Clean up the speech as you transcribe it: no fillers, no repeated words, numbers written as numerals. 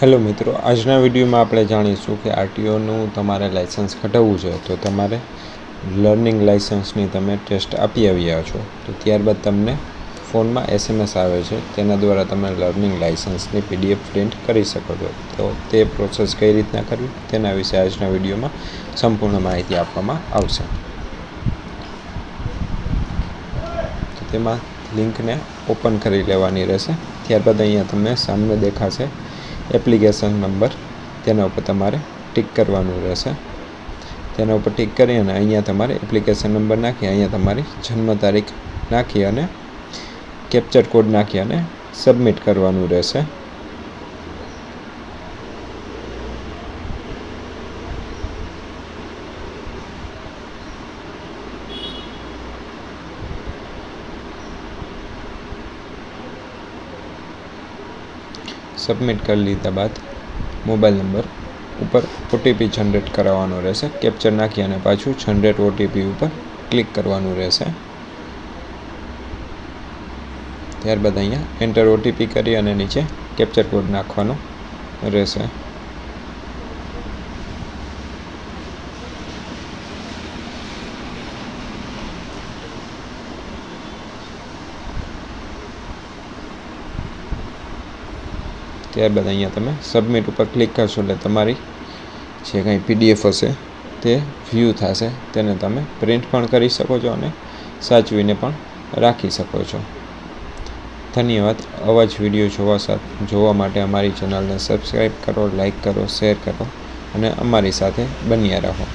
Hello મિત્રો, આજના વિડીયોમાં આપણે જાણીશું કે આરટીઓનું તમારે લાઇસન્સ કઢાવવું છે તો તમારે લર્નિંગ લાઇસન્સની તમે ટેસ્ટ આપી આવ્યા છો તો ત્યારબાદ તમને ફોનમાં SMS આવે છે, તેના દ્વારા તમે લર્નિંગ લાઇસન્સની PDF પ્રિન્ટ કરી શકો છો. તો તે પ્રોસેસ કઈ રીતના કરવી તેના વિશે આજના વિડીયોમાં સંપૂર્ણ માહિતી આપવામાં આવશે. તો તેમાં લિંકને ઓપન કરી લેવાની રહેશે. ત્યારબાદ અહીંયા તમને સામે દેખાશે એપ્લિકેશન નંબર, તેના ઉપર તમારે ટિક કરવાનું રહેશે. તેના ઉપર ટિક કરી અને અહીંયા તમારે એપ્લિકેશન નંબર નાખી, અહીંયા તમારી જન્મ તારીખ નાખી અને કેપ્ચર કોડ નાખી અને સબમિટ કરવાનું રહેશે. સબમિટ કરી લીધા બાદ મોબાઈલ નંબર ઉપર OTP જનરેટ કરાવવાનો રહેશે. કેપ્ચર નાખી અને પાછું જનરેટ OTP ઉપર ક્લિક કરવાનું રહેશે. ત્યારબાદ અહીંયા એન્ટર OTP કરી અને નીચે કેપ્ચર કોડ નાખવાનો રહેશે. ત્યારબાદ અહીંયા તમે સબમિટ ઉપર ક્લિક કરશો એટલે તમારી જે કંઈ PDF હશે તે વ્યૂ થશે. તેને તમે પ્રિન્ટ પણ કરી શકો છો અને સાચવીને પણ રાખી શકો છો. ધન્યવાદ. આવા જ વિડીયો જોવા માટે અમારી ચેનલને સબસ્ક્રાઈબ કરો, લાઈક કરો, શેર કરો અને અમારી સાથે બન્યા રહો.